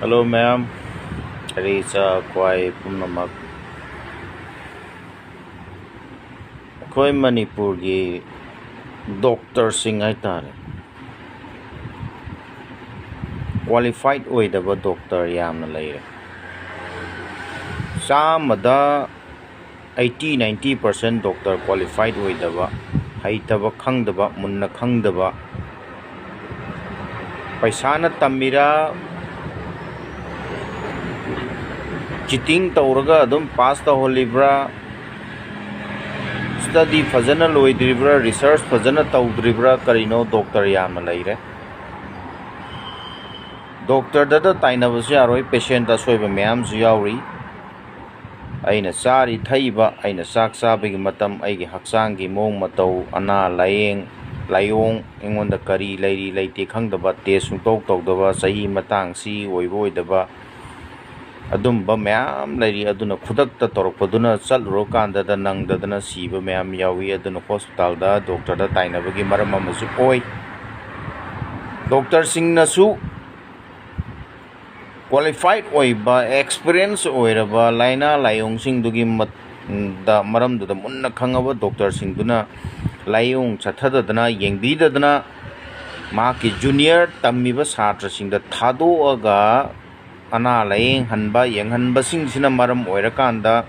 Hello, ma'am. Risa Kwai Punamak. Koi Manipur gi Doctor Singh Heitare. Qualified Oidaba Doctor Ymna Leire. Chammada 80-90% Doctor Qualified Oidaba. Heitaba Kangleipak Munna Kangleipak. PEISA TAMMIRA CHITING TOURAGA adum pass holibra study fazana loidribra research fazana tawdribra karino Doctor Ymna Leire. Doctor da tainabas yaroi patient da soiba mayam su yauri. Aina sari thaiba aina sak sabigi matam aigi haksangi mong matau ana layong engonda kari leiri leite khangdaba test sungtok tawdaba sahi matang si oidaba adumba mayam leiri aduna khudakta torokpaduna chalro kanda da nangdadana siba mayam yawi aduna hospital da doctor da tainabagi maram amasu oi. Doctor Singh nasu qualified oiba experience oiraba laina layong sing dugi da maram da munna khangaba Doctor Singh duna layong chathadadana yengbidadana maki junior tammiba satra sing da thado aga ana layeng hanba yenghanba sing sina maram oirakanda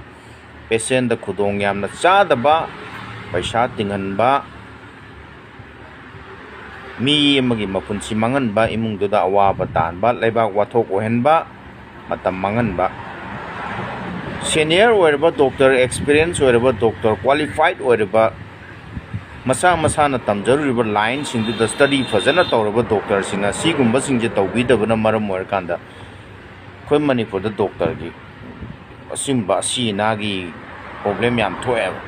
patient da khudong yamna chadaba paisa tinghanba mi amagi mapunsi manganba imung duda awaba tanba leibak wathok ohenba matam manganba senior oiraba doctor experience oiraba doctor qualified oiraba masa na tamjaruriba line sing da study fazana tawraba doctor singa sigumba singje tawbidabana maram oirkanda koi Manipur da doctor gi asimba si nagi problem yam thoeba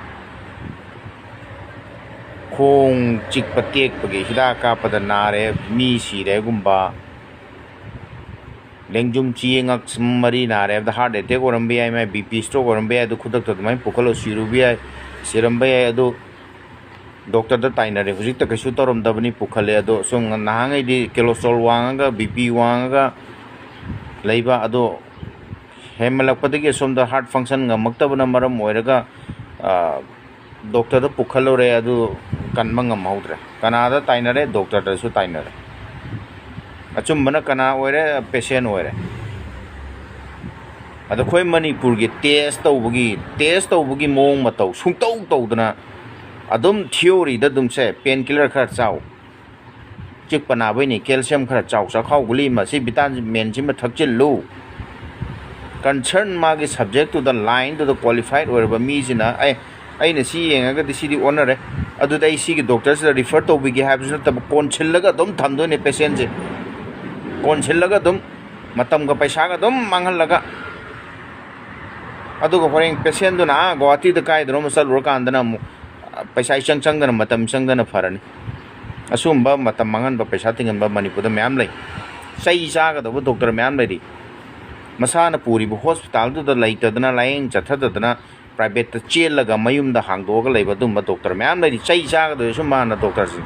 khong chik patek pagi hida ka pada nare mi sire gumba lengjum chi ngak mari nare da heart attack orambe ai mai bp stroke orambe adu khudak ta mai pukalo sirubi ai sirambe ai adu doctor da tainare hujik ta kasu torom dabani pukhale adu song nahangai di cholesterol wanga bp wanga leiba adu hemalak padagi somda heart function ngamaktabana maram oiraga doctor da pukhalore adu kanmang maudre kanada tainare doctor da su tainare achum bana kana oire patient oire adu khoi Manipur gi test tawbugi mong matau sungtau tawdana adum theory da dum se painkiller khar chaw chik pana baini calcium khar chaw sa khaw guli ma si vitamin men chim thakchil lu concern magi subject to the line to the qualified or ba mi jina aina si yenga ga si di honor adu dai si gi doctors da refer to bi gi have tab kon chillaga dum thamdo ne patient je kon chillaga dum matam ga paisa ga dum mangal laga adu ga foreign patient do na gwati da kai drum sal ro kan dana paisa chang dana matam chang dana farani asumba matam mangan ba paisa tingan ba Manipur da myam lai sai sa ga da doctor myam lai di masana puri bu hospital do da laita dana laing chathadana private chel laga mayum da hangdo ga leiba dum doctor myam lai chai sa ga do summa na doctor sing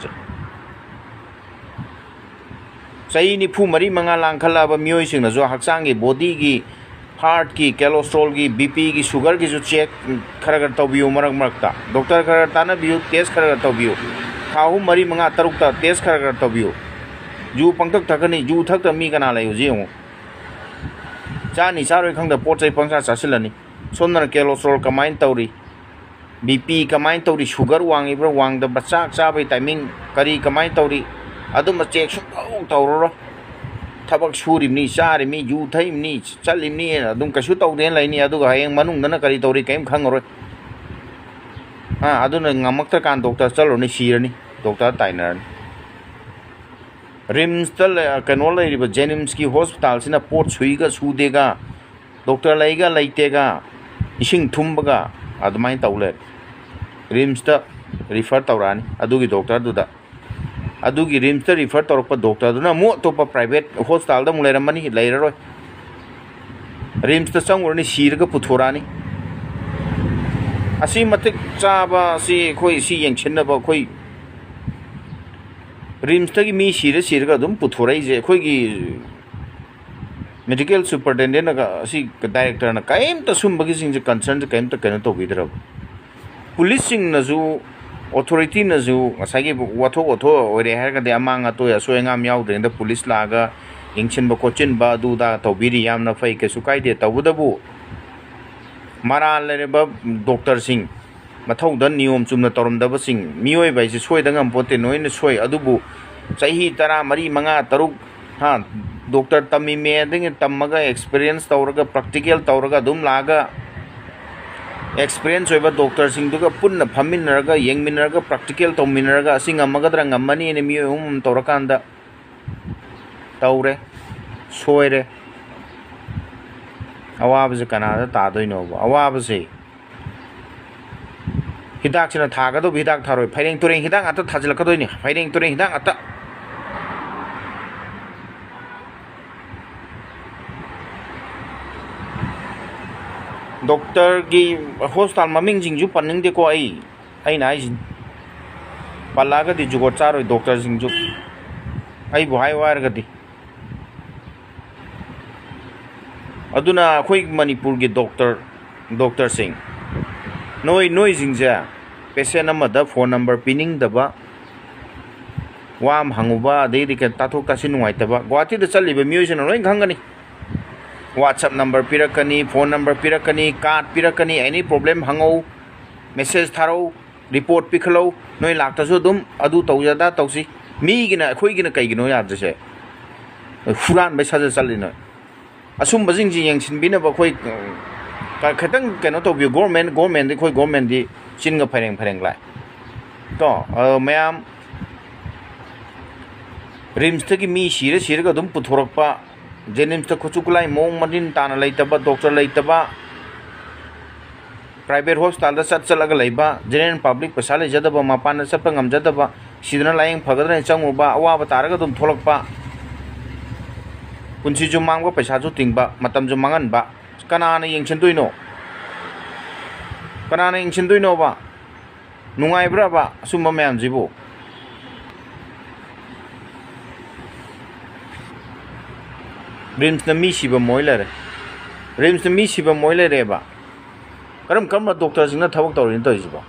chai ni phu mari manga lang khala ba myoi sing na jo haksang gi body gi heart ki cholesterol gi bp gi sugar gi jo check khara gar to biu marak ta doctor khara ta na biu test khara to biu khahu mari manga taruk ta test khara gar to biu ju pangtak thakani ju thak ta mi kana lai ji ong chani saroi khangda pochai pangsa chasilani somna cholesterol kamain tauri bp kamain tauri sugar wangi bra wang da bachak chabai timing kari kamain tauri adum check su tawro thabak suri ni sari mi ju thai ni chali ni adum kasu tawden lai ni adu ga hayeng manung dana kari tauri kaim khangoroi aduna ngamakta kan doctor chalo ni sirani doctor tainar rims tal kanolai riba jenims ki hospital sina port suiga sudega doctor laiga laitega ising thumbaga adumai tawle rims ta refer tawrani adugi doctor duda adugi rims ta refer tawrpa doctor duna mo topa private hospital da mulairamani lairaroi rims ta changurani sirga puthorani asi matik chaba si khoi si yengchenna ba khoi rims ta gi mi sira ga dum puthorai je khoi gi medical superintendent na si director na kaim ta sumbagi sing concern kaim ta kena to bidra police sing na ju authority na ju asagi watho ore har ga de amanga to ya so engam yaw de police laga ingchin ba kochin ba du da to biri yam na fai ke su kai de tabuda bu mara le ba doctor sing mathau dan niyom chumna torom da ba sing mioi bai si soi dangam pote noi na soi adubu chahi tara mari manga taruk ha doctor tammi me ding tammaga experience tauraga practical tauraga dum laga experience oiba doctor sing duga punna phaminaraga yengminaraga practical tominaraga sing amaga drang amani ne mioi taurakanda taure soire awabse kanada tadoi no awabse hidak china thaga do hidak tharoi phaireng tureng hidak ata thajil ka doini phaireng tureng hidak ata doctor gi hospital maming jingju panning de ko ai na jin palaga di jugo charoi doctor jingju ai bu hai war ga di aduna khoi manipur gi doctor sing noi jingja patient amada phone number pinning daba wam hanguba de de ka tathok tasin nuai taba gwati da chaliba music na loi khangani WhatsApp number pirakani phone number pirakani card pirakani any problem hango message tharo report pikhalo noi lakta so dum adu tawjada tawsi mi gina khoi gina kai gino ya jase furan bai saja chalino asum bajing ji yang chin bina ba khoi ka khatang keno to bi government di khoi government di chin ga phareng lai to mayam rims ta ki mi sire ga dum puthorak pa jenims ta khuchukulai mong manin tana leitaba doctor leitaba private hospital da sat chalaga leiba general public pasale jadaba mapan sa pangam jadaba sidna laing phagadra changuba awa taraga dum tholakpa punsi ju mangba paisa ju tingba matam ju mangan ba kanana yengchen duino ba nungai bra ba sumba mayam jibu rims na mi siba moilare ba karam doctor sing na thawak tawrin to jiba